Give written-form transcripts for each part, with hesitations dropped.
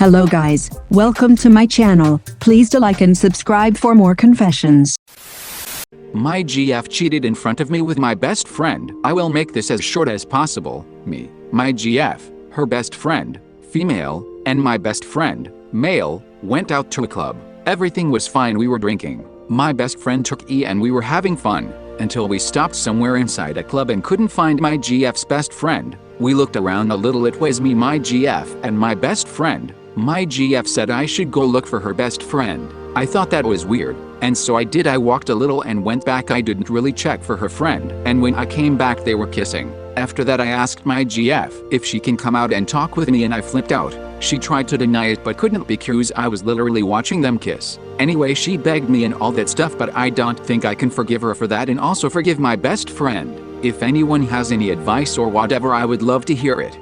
Hello guys, welcome to my channel. Please do like and subscribe for more confessions. My GF cheated in front of me with my best friend. I will make this as short as possible. Me, my GF, her best friend, female, and my best friend, male, went out to a club. Everything was fine, we were drinking. My best friend took E and we were having fun, until we stopped somewhere inside a club and couldn't find my GF's best friend. We looked around a little, it was me, my GF, and my best friend. My GF said I should go look for her best friend. I thought that was weird, and so I did. I walked a little and went back. I didn't really check for her friend, and when I came back they were kissing. After that I asked my GF if she can come out and talk with me and I flipped out. She tried to deny it but couldn't because I was literally watching them kiss. Anyway, she begged me and all that stuff, but I don't think I can forgive her for that and also forgive my best friend. If anyone has any advice or whatever, I would love to hear it.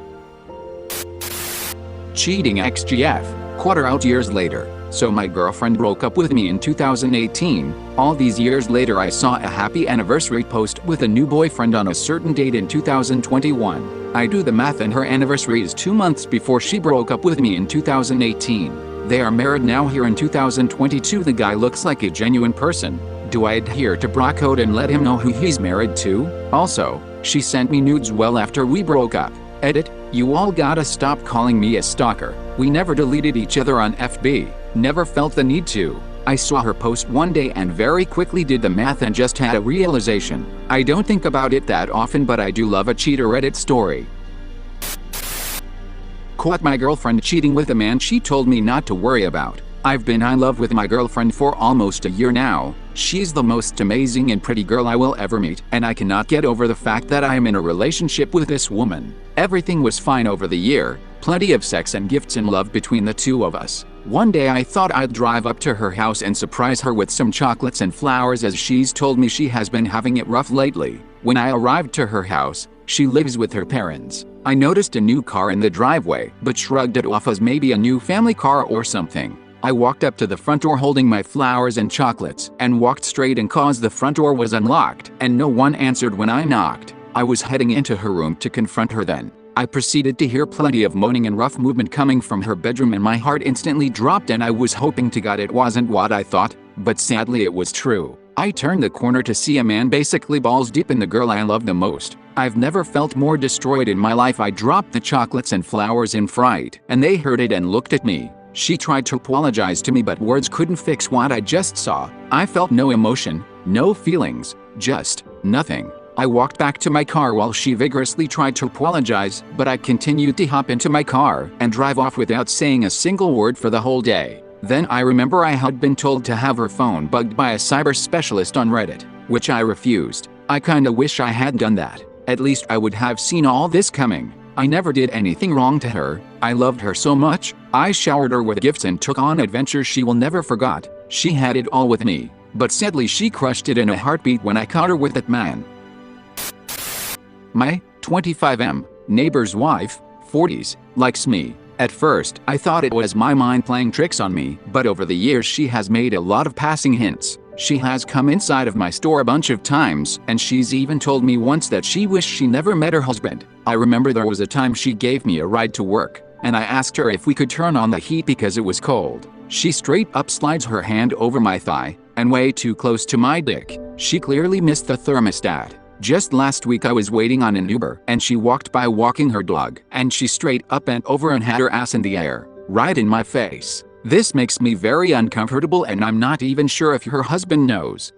Cheating ex-GF, quarter out years later. So my girlfriend broke up with me in 2018. All these years later I saw a happy anniversary post with a new boyfriend on a certain date in 2021. I do the math and her anniversary is 2 months before she broke up with me in 2018. They are married now here in 2022. The guy looks like a genuine person. Do I adhere to bra code and let him know who he's married to? Also, she sent me nudes well after we broke up. Edit, you all gotta stop calling me a stalker. We never deleted each other on FB. Never felt the need to. I saw her post one day and very quickly did the math and just had a realization. I don't think about it that often, but I do love a cheater Reddit story. Caught my girlfriend cheating with a man she told me not to worry about. I've been in love with my girlfriend for almost a year now. She's the most amazing and pretty girl I will ever meet, and I cannot get over the fact that I am in a relationship with this woman. Everything was fine over the year, plenty of sex and gifts and love between the two of us. One day I thought I'd drive up to her house and surprise her with some chocolates and flowers, as she's told me she has been having it rough lately. When I arrived to her house, she lives with her parents. I noticed a new car in the driveway, but shrugged it off as maybe a new family car or something. I walked up to the front door holding my flowers and chocolates, and walked straight in cause the front door was unlocked, and no one answered when I knocked. I was heading into her room to confront her then. I proceeded to hear plenty of moaning and rough movement coming from her bedroom, and my heart instantly dropped, and I was hoping to God it wasn't what I thought, but sadly it was true. I turned the corner to see a man basically balls deep in the girl I love the most. I've never felt more destroyed in my life. I dropped the chocolates and flowers in fright, and they heard it and looked at me. She tried to apologize to me, but words couldn't fix what I just saw. I felt no emotion, no feelings, just nothing. I walked back to my car while she vigorously tried to apologize, but I continued to hop into my car and drive off without saying a single word for the whole day. Then I remember I had been told to have her phone bugged by a cyber specialist on Reddit, which I refused. I kinda wish I had done that. At least I would have seen all this coming. I never did anything wrong to her. I loved her so much. I showered her with gifts and took on adventures she will never forget. She had it all with me, but sadly she crushed it in a heartbeat when I caught her with that man. My 25M neighbor's wife, 40s, likes me. At first, I thought it was my mind playing tricks on me, but over the years she has made a lot of passing hints. She has come inside of my store a bunch of times, and she's even told me once that she wished she never met her husband. I remember there was a time she gave me a ride to work, and I asked her if we could turn on the heat because it was cold. She straight up slides her hand over my thigh, and way too close to my dick. She clearly missed the thermostat. Just last week I was waiting on an Uber, and she walked by walking her dog, and she straight up bent over and had her ass in the air, right in my face. This makes me very uncomfortable, and I'm not even sure if her husband knows.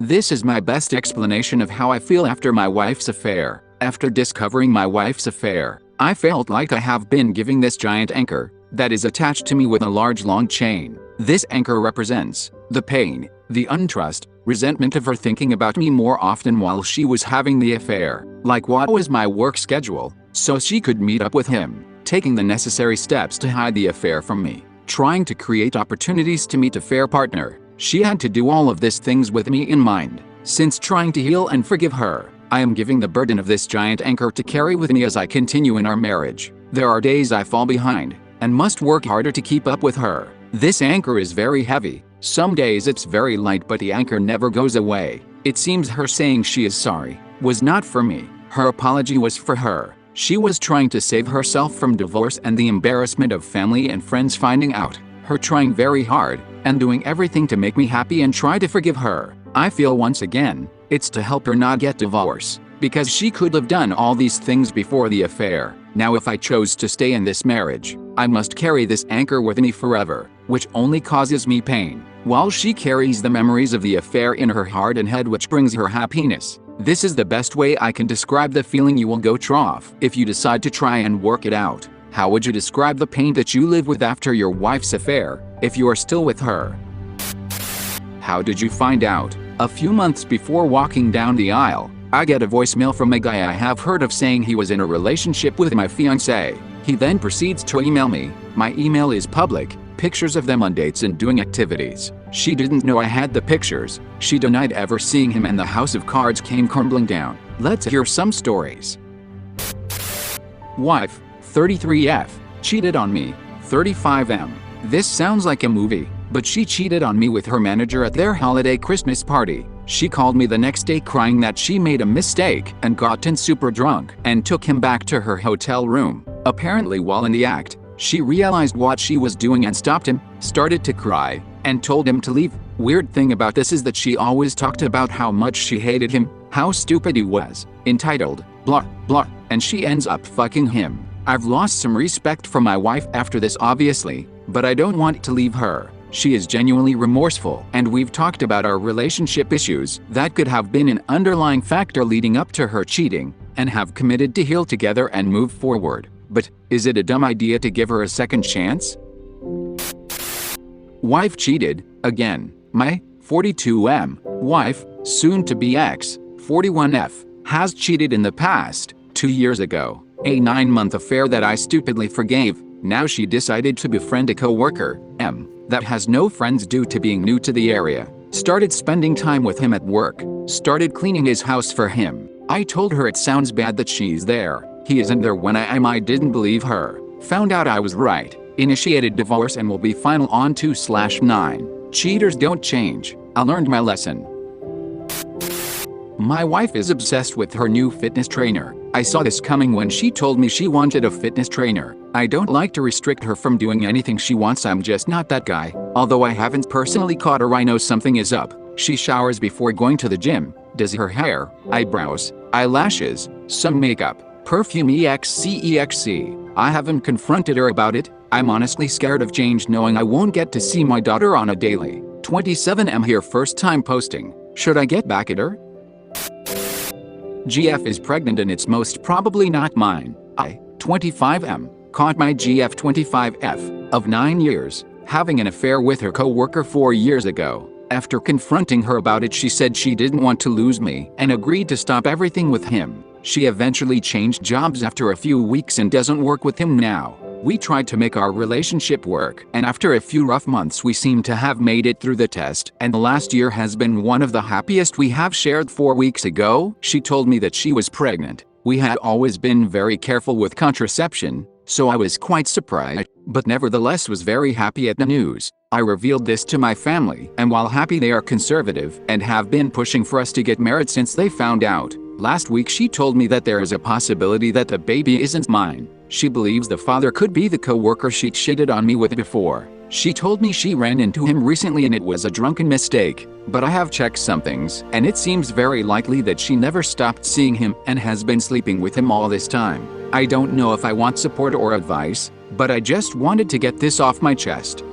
This is my best explanation of how I feel after my wife's affair. After discovering my wife's affair, I felt like I have been giving this giant anchor that is attached to me with a large long chain. This anchor represents the pain, the untrust, resentment of her thinking about me more often while she was having the affair. Like, what was my work schedule so she could meet up with him, taking the necessary steps to hide the affair from me, trying to create opportunities to meet a fair partner. She had to do all of these things with me in mind. Since trying to heal and forgive her, I am giving the burden of this giant anchor to carry with me as I continue in our marriage. There are days I fall behind and must work harder to keep up with her. This anchor is very heavy. Some days it's very light, but the anchor never goes away. It seems her saying she is sorry was not for me. Her apology was for her. She was trying to save herself from divorce and the embarrassment of family and friends finding out. Her trying very hard and doing everything to make me happy and try to forgive her. I feel once again, it's to help her not get divorced, because she could have done all these things before the affair. Now if I chose to stay in this marriage, I must carry this anchor with me forever, which only causes me pain, while she carries the memories of the affair in her heart and head, which brings her happiness. This is the best way I can describe the feeling you will go through if you decide to try and work it out. How would you describe the pain that you live with after your wife's affair, if you are still with her? How did you find out? A few months before walking down the aisle, I get a voicemail from a guy I have heard of saying he was in a relationship with my fiancée. He then proceeds to email me. My email is public, pictures of them on dates and doing activities. She didn't know I had the pictures. She denied ever seeing him and the house of cards came crumbling down. Let's hear some stories. Wife, 33F, cheated on me, 35M. This sounds like a movie, but she cheated on me with her manager at their holiday Christmas party. She called me the next day crying that she made a mistake and gotten super drunk and took him back to her hotel room. Apparently while in the act, she realized what she was doing and stopped him, started to cry, and told him to leave. Weird thing about this is that she always talked about how much she hated him, how stupid he was, entitled, blah, blah, and she ends up fucking him. I've lost some respect for my wife after this obviously, but I don't want to leave her. She is genuinely remorseful, and we've talked about our relationship issues that could have been an underlying factor leading up to her cheating, and have committed to heal together and move forward. But is it a dumb idea to give her a second chance? Wife cheated, again. My 42M wife, soon to be ex, 41F, has cheated in the past, 2 years ago. A 9-month affair that I stupidly forgave. Now she decided to befriend a co-worker, M, that has no friends due to being new to the area. Started spending time with him at work. Started cleaning his house for him. I told her it sounds bad that she's there. He isn't there when I didn't believe her. Found out I was right. Initiated divorce and will be final on 2/9. Cheaters don't change. I learned my lesson. My wife is obsessed with her new fitness trainer. I saw this coming when she told me she wanted a fitness trainer. I don't like to restrict her from doing anything she wants, I'm just not that guy. Although I haven't personally caught her, I know something is up. She showers before going to the gym, does her hair, eyebrows, eyelashes, some makeup, perfume excexe. I haven't confronted her about it. I'm honestly scared of change knowing I won't get to see my daughter on a daily. 27M here, first time posting. Should I get back at her? GF is pregnant and it's most probably not mine. I, 25M, caught my GF 25F, of 9 years, having an affair with her co-worker 4 years ago. After confronting her about it, she said she didn't want to lose me and agreed to stop everything with him. She eventually changed jobs after a few weeks and doesn't work with him now. We tried to make our relationship work, and after a few rough months we seem to have made it through the test, and the last year has been one of the happiest we have shared. 4 weeks ago, she told me that she was pregnant. We had always been very careful with contraception, so I was quite surprised, but nevertheless was very happy at the news. I revealed this to my family, and while happy they are conservative and have been pushing for us to get married since they found out. Last week she told me that there is a possibility that the baby isn't mine. She believes the father could be the co-worker she cheated on me with before. She told me she ran into him recently and it was a drunken mistake, but I have checked some things, and it seems very likely that she never stopped seeing him and has been sleeping with him all this time. I don't know if I want support or advice, but I just wanted to get this off my chest.